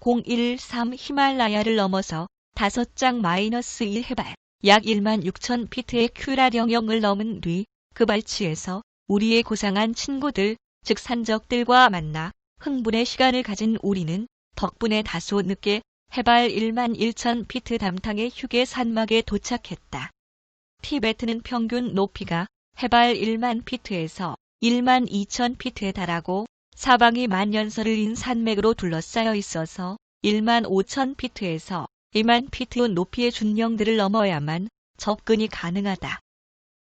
013 히말라야를 넘어서 5장-1 해발 약 16,000피트의 큐라 영역을 넘은 뒤 그 발치에서 우리의 고상한 친구들, 즉 산적들과 만나 흥분의 시간을 가진 우리는 덕분에 다소 늦게 해발 11,000피트 담탕의 휴게 산막에 도착했다. 티베트는 평균 높이가 해발 1만 피트에서 12,000피트에 달하고 사방이 만연설을 인 산맥으로 둘러싸여 있어서 15,000피트에서 2만 피트 높이의 준령들을 넘어야만 접근이 가능하다.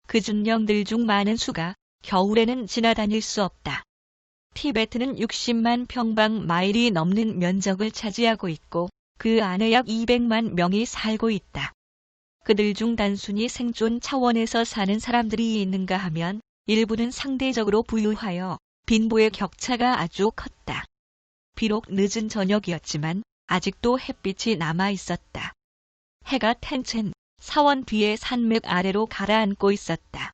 그 준령들 중 많은 수가 겨울에는 지나다닐 수 없다. 티베트는 60만 평방마일이 넘는 면적을 차지하고 있고 그 안에 약 200만 명이 살고 있다. 그들 중 단순히 생존 차원에서 사는 사람들이 있는가 하면 일부는 상대적으로 부유하여 빈부의 격차가 아주 컸다. 비록 늦은 저녁이었지만 아직도 햇빛이 남아 있었다. 해가 텐첸 사원 뒤에 산맥 아래로 가라앉고 있었다.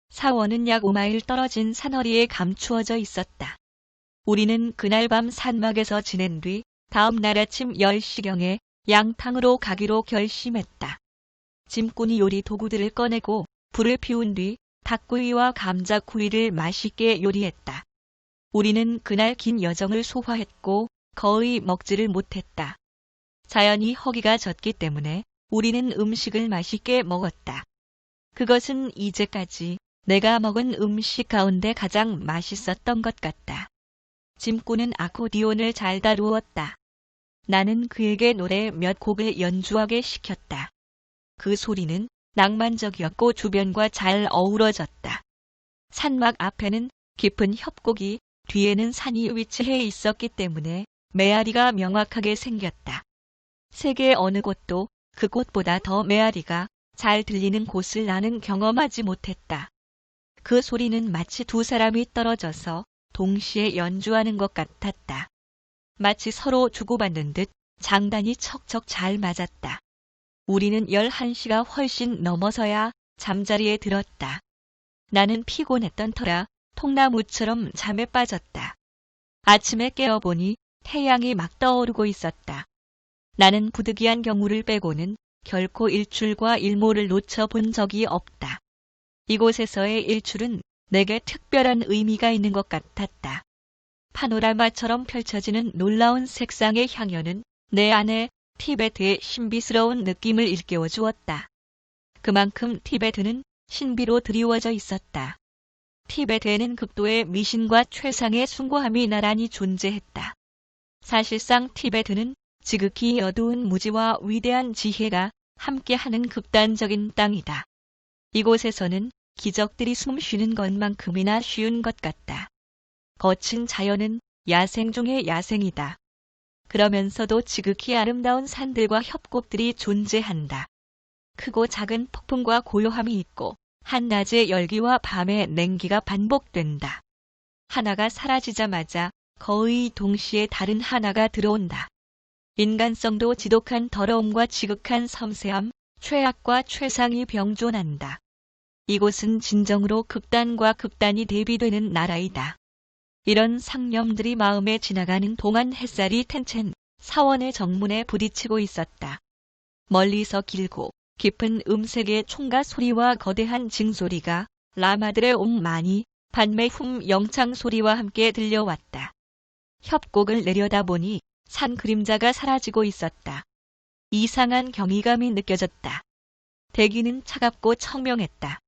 사원은 약 5마일 떨어진 산허리에 감추어져 있었다. 우리는 그날 밤 산막에서 지낸 뒤 다음 날 아침 10시경에 양탕으로 가기로 결심했다. 짐꾼이 요리 도구들을 꺼내고 불을 피운 뒤 닭구이와 감자구이를 맛있게 요리했다. 우리는 그날 긴 여정을 소화했고 거의 먹지를 못했다. 자연히 허기가 졌기 때문에 우리는 음식을 맛있게 먹었다. 그것은 이제까지 내가 먹은 음식 가운데 가장 맛있었던 것 같다. 짐꾼은 아코디온을 잘 다루었다. 나는 그에게 노래 몇 곡을 연주하게 시켰다. 그 소리는 낭만적이었고 주변과 잘 어우러졌다. 산막 앞에는 깊은 협곡이, 뒤에는 산이 위치해 있었기 때문에 메아리가 명확하게 생겼다. 세계 어느 곳도 그곳보다 더 메아리가 잘 들리는 곳을 나는 경험하지 못했다. 그 소리는 마치 두 사람이 떨어져서 동시에 연주하는 것 같았다. 마치 서로 주고받는 듯 장단이 척척 잘 맞았다. 우리는 11시가 훨씬 넘어서야 잠자리에 들었다. 나는 피곤했던 터라 통나무처럼 잠에 빠졌다. 아침에 깨어보니 태양이 막 떠오르고 있었다. 나는 부득이한 경우를 빼고는 결코 일출과 일몰을 놓쳐본 적이 없다. 이곳에서의 일출은 내게 특별한 의미가 있는 것 같았다. 파노라마처럼 펼쳐지는 놀라운 색상의 향연은 내 안에 티베트의 신비스러운 느낌을 일깨워 주었다. 그만큼 티베트는 신비로 드리워져 있었다. 티베트에는 극도의 미신과 최상의 숭고함이 나란히 존재했다. 사실상 티베트는 지극히 어두운 무지와 위대한 지혜가 함께하는 극단적인 땅이다. 이곳에서는 기적들이 숨 쉬는 것만큼이나 쉬운 것 같다. 거친 자연은 야생 중의 야생이다. 그러면서도 지극히 아름다운 산들과 협곡들이 존재한다. 크고 작은 폭풍과 고요함이 있고 한낮의 열기와 밤의 냉기가 반복된다. 하나가 사라지자마자 거의 동시에 다른 하나가 들어온다. 인간성도 지독한 더러움과 지극한 섬세함, 최악과 최상이 병존한다. 이곳은 진정으로 극단과 극단이 대비되는 나라이다. 이런 상념들이 마음에 지나가는 동안 햇살이 텐첸 사원의 정문에 부딪히고 있었다. 멀리서 길고 깊은 음색의 총가 소리와 거대한 징소리가 라마들의 옴마니 반매훔 영창 소리와 함께 들려왔다. 협곡을 내려다보니 산 그림자가 사라지고 있었다. 이상한 경이감이 느껴졌다. 대기는 차갑고 청명했다.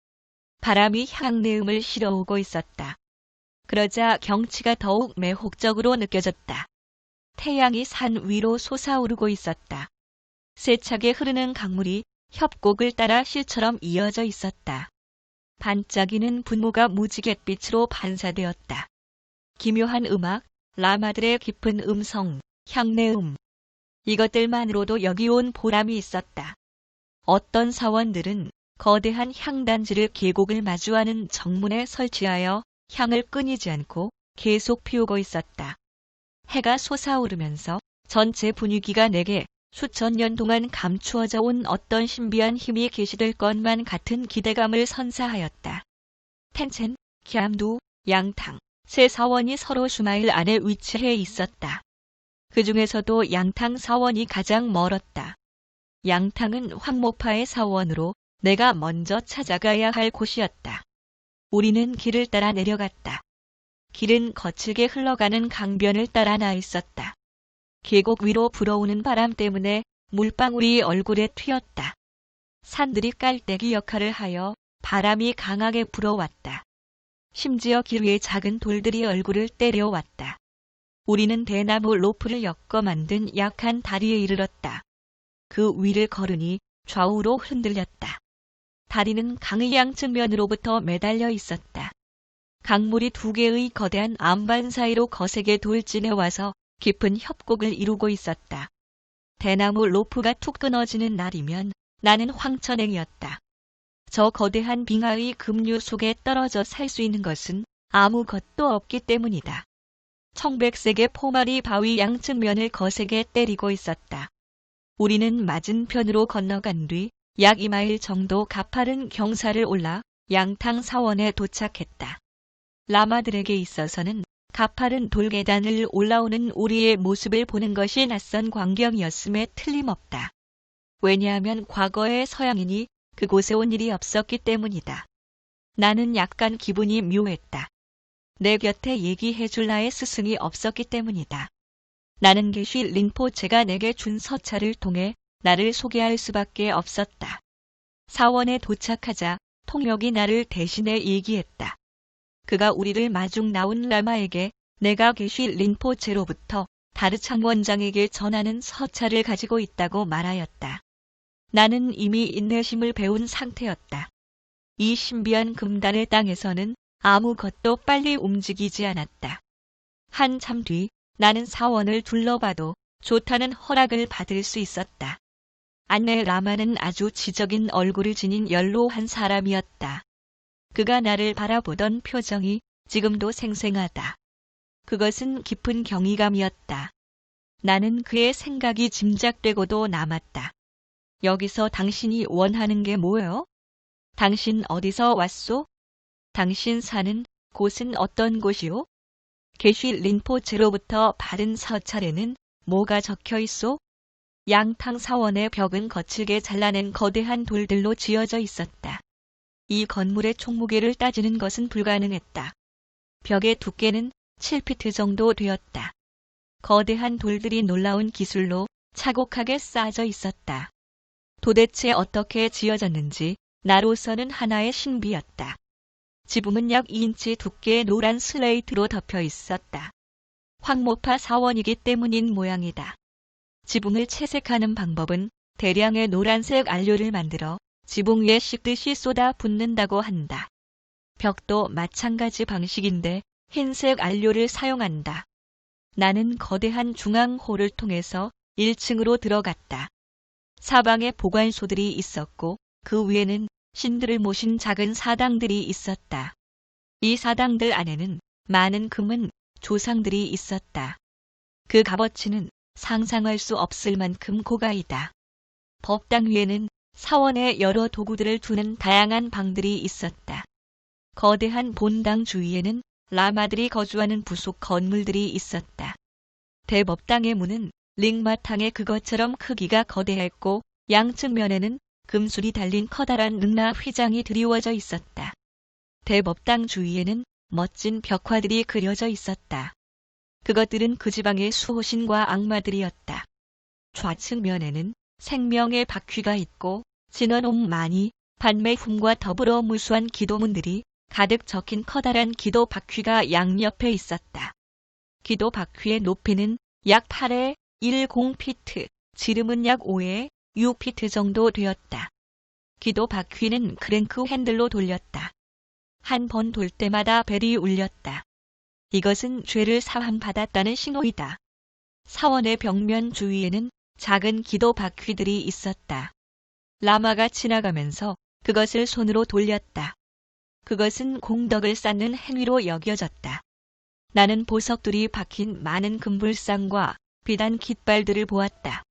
바람이 향내음을 실어오고 있었다. 그러자 경치가 더욱 매혹적으로 느껴졌다. 태양이 산 위로 솟아오르고 있었다. 세차게 흐르는 강물이 협곡을 따라 실처럼 이어져 있었다. 반짝이는 분모가 무지갯빛으로 반사되었다. 기묘한 음악, 라마들의 깊은 음성, 향내음. 이것들만으로도 여기 온 보람이 있었다. 어떤 사원들은 거대한 향단지를 계곡을 마주하는 정문에 설치하여 향을 끊이지 않고 계속 피우고 있었다. 해가 솟아오르면서 전체 분위기가 내게 수천 년 동안 감추어져 온 어떤 신비한 힘이 계시될 것만 같은 기대감을 선사하였다. 텐첸, 캬암두, 양탕, 세 사원이 서로 슈마일 안에 위치해 있었다. 그 중에서도 양탕 사원이 가장 멀었다. 양탕은 황모파의 사원으로 내가 먼저 찾아가야 할 곳이었다. 우리는 길을 따라 내려갔다. 길은 거칠게 흘러가는 강변을 따라 나 있었다. 계곡 위로 불어오는 바람 때문에 물방울이 얼굴에 튀었다. 산들이 깔때기 역할을 하여 바람이 강하게 불어왔다. 심지어 길 위에 작은 돌들이 얼굴을 때려왔다. 우리는 대나무 로프를 엮어 만든 약한 다리에 이르렀다. 그 위를 걸으니 좌우로 흔들렸다. 다리는 강의 양측면으로부터 매달려 있었다. 강물이 두 개의 거대한 암반 사이로 거세게 돌진해 와서 깊은 협곡을 이루고 있었다. 대나무 로프가 툭 끊어지는 날이면 나는 황천행이었다. 저 거대한 빙하의 급류 속에 떨어져 살 수 있는 것은 아무것도 없기 때문이다. 청백색의 포말이 바위 양측면을 거세게 때리고 있었다. 우리는 맞은편으로 건너간 뒤 약 2마일 정도 가파른 경사를 올라 양탕 사원에 도착했다. 라마들에게 있어서는 가파른 돌계단을 올라오는 우리의 모습을 보는 것이 낯선 광경이었음에 틀림없다. 왜냐하면 과거의 서양인이 그곳에 온 일이 없었기 때문이다. 나는 약간 기분이 묘했다. 내 곁에 얘기해 줄 나의 스승이 없었기 때문이다. 나는 게쉬 린포체가 내게 준 서찰을 통해 나를 소개할 수밖에 없었다. 사원에 도착하자 통역이 나를 대신해 얘기했다. 그가 우리를 마중 나온 라마에게 내가 게쉬 린포체로부터 다르창 원장에게 전하는 서찰을 가지고 있다고 말하였다. 나는 이미 인내심을 배운 상태였다. 이 신비한 금단의 땅에서는 아무것도 빨리 움직이지 않았다. 한참 뒤 나는 사원을 둘러봐도 좋다는 허락을 받을 수 있었다. 안내 라마는 아주 지적인 얼굴을 지닌 연로한 사람이었다. 그가 나를 바라보던 표정이 지금도 생생하다. 그것은 깊은 경이감이었다. 나는 그의 생각이 짐작되고도 남았다. 여기서 당신이 원하는 게 뭐요? 당신 어디서 왔소? 당신 사는 곳은 어떤 곳이오? 게쉬 린포체로부터 받은 서찰에는 뭐가 적혀 있소? 양탕 사원의 벽은 거칠게 잘라낸 거대한 돌들로 지어져 있었다. 이 건물의 총무게를 따지는 것은 불가능했다. 벽의 두께는 7피트 정도 되었다. 거대한 돌들이 놀라운 기술로 차곡하게 쌓아져 있었다. 도대체 어떻게 지어졌는지 나로서는 하나의 신비였다. 지붕은 약 2인치 두께의 노란 슬레이트로 덮여 있었다. 황모파 사원이기 때문인 모양이다. 지붕을 채색하는 방법은 대량의 노란색 안료를 만들어 지붕 위에 씻듯이 쏟아 붓는다고 한다. 벽도 마찬가지 방식인데 흰색 안료를 사용한다. 나는 거대한 중앙홀을 통해서 1층으로 들어갔다. 사방에 보관소들이 있었고 그 위에는 신들을 모신 작은 사당들이 있었다. 이 사당들 안에는 많은 금은 조상들이 있었다. 그 값어치는 상상할 수 없을 만큼 고가이다. 법당 위에는 사원에 여러 도구들을 두는 다양한 방들이 있었다. 거대한 본당 주위에는 라마들이 거주하는 부속 건물들이 있었다. 대법당의 문은 링마탕의 그것처럼 크기가 거대했고 양측면에는 금술이 달린 커다란 능라 휘장이 드리워져 있었다. 대법당 주위에는 멋진 벽화들이 그려져 있었다. 그것들은 그 지방의 수호신과 악마들이었다. 좌측면에는 생명의 바퀴가 있고 진원옴마니 반매품과 더불어 무수한 기도문들이 가득 적힌 커다란 기도 바퀴가 양옆에 있었다. 기도 바퀴의 높이는 약 8에 10피트, 지름은 약 5에 6피트 정도 되었다. 기도 바퀴는 크랭크 핸들로 돌렸다. 한 번 돌 때마다 벨이 울렸다. 이것은 죄를 사함받았다는 신호이다. 사원의 벽면 주위에는 작은 기도 바퀴들이 있었다. 라마가 지나가면서 그것을 손으로 돌렸다. 그것은 공덕을 쌓는 행위로 여겨졌다. 나는 보석들이 박힌 많은 금불상과 비단 깃발들을 보았다.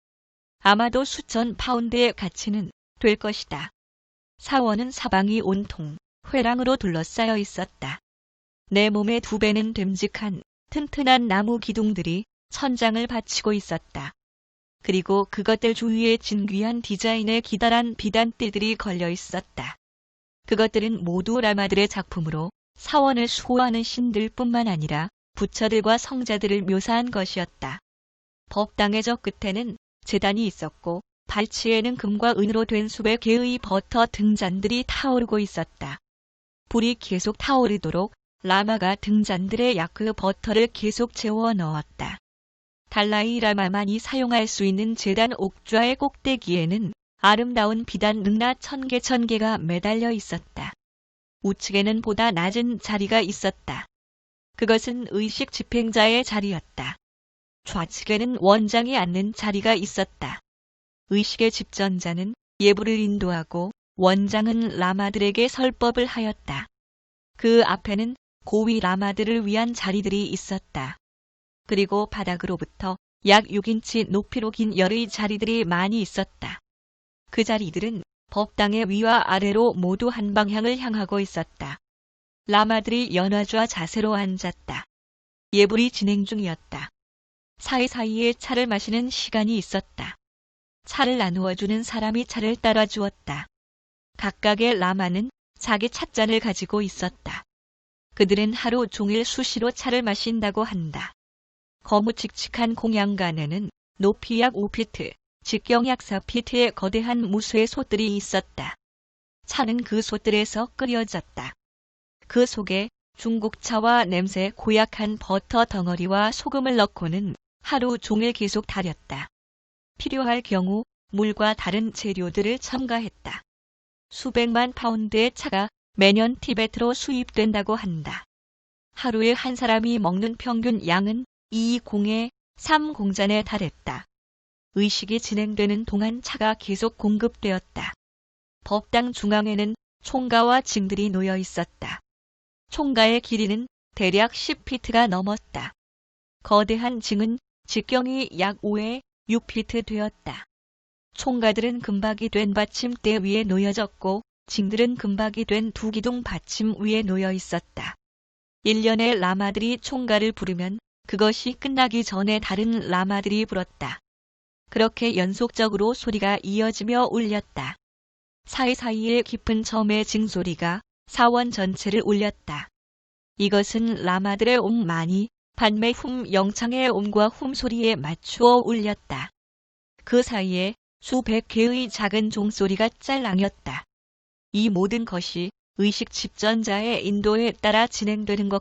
아마도 수천 파운드의 가치는 될 것이다. 사원은 사방이 온통 회랑으로 둘러싸여 있었다. 내 몸의 2배는 됨직한 튼튼한 나무 기둥들이 천장을 받치고 있었다. 그리고 그것들 주위에 진귀한 디자인의 기다란 비단띠들이 걸려 있었다. 그것들은 모두 라마들의 작품으로 사원을 수호하는 신들뿐만 아니라 부처들과 성자들을 묘사한 것이었다. 법당의 저 끝에는 제단이 있었고 발치에는 금과 은으로 된 수백 개의 버터 등잔들이 타오르고 있었다. 불이 계속 타오르도록 라마가 등잔들에 야크 버터를 계속 채워 넣었다. 달라이 라마만이 사용할 수 있는 제단 옥좌의 꼭대기에는 아름다운 비단 능라 1000개가 매달려 있었다. 우측에는 보다 낮은 자리가 있었다. 그것은 의식 집행자의 자리였다. 좌측에는 원장이 앉는 자리가 있었다. 의식의 집전자는 예불을 인도하고 원장은 라마들에게 설법을 하였다. 그 앞에는 고위 라마들을 위한 자리들이 있었다. 그리고 바닥으로부터 약 6인치 높이로 긴 열의 자리들이 많이 있었다. 그 자리들은 법당의 위와 아래로 모두 한 방향을 향하고 있었다. 라마들이 연화좌 자세로 앉았다. 예불이 진행 중이었다. 사이사이에 차를 마시는 시간이 있었다. 차를 나누어주는 사람이 차를 따라 주었다. 각각의 라마는 자기 찻잔을 가지고 있었다. 그들은 하루 종일 수시로 차를 마신다고 한다. 거무칙칙한 공양간에는 높이 약 5피트, 직경 약 4피트의 거대한 무수의 솥들이 있었다. 차는 그 솥들에서 끓여졌다. 그 속에 중국차와 냄새 고약한 버터 덩어리와 소금을 넣고는 하루 종일 계속 달였다. 필요할 경우 물과 다른 재료들을 첨가했다. 수백만 파운드의 차가 매년 티베트로 수입된다고 한다. 하루에 한 사람이 먹는 평균 양은 2공에 3공잔에 달했다. 의식이 진행되는 동안 차가 계속 공급되었다. 법당 중앙에는 총가와 징들이 놓여 있었다. 총가의 길이는 대략 10피트가 넘었다. 거대한 징은 직경이 약 5에 6피트 되었다. 총가들은 금박이 된 받침대 위에 놓여졌고 징들은 금박이 된 두 기둥 받침 위에 놓여 있었다. 1년의 라마들이 총가를 부르면 그것이 끝나기 전에 다른 라마들이 불었다. 그렇게 연속적으로 소리가 이어지며 울렸다. 사이사이에 깊은 점의 징소리가 사원 전체를 울렸다. 이것은 라마들의 옴만이 반매 훔 영창의 옴과 훔소리에 맞추어 울렸다. 그 사이에 수백 개의 작은 종소리가 짤랑였다. 이 모든 것이 의식 집전자의 인도에 따라 진행되는 것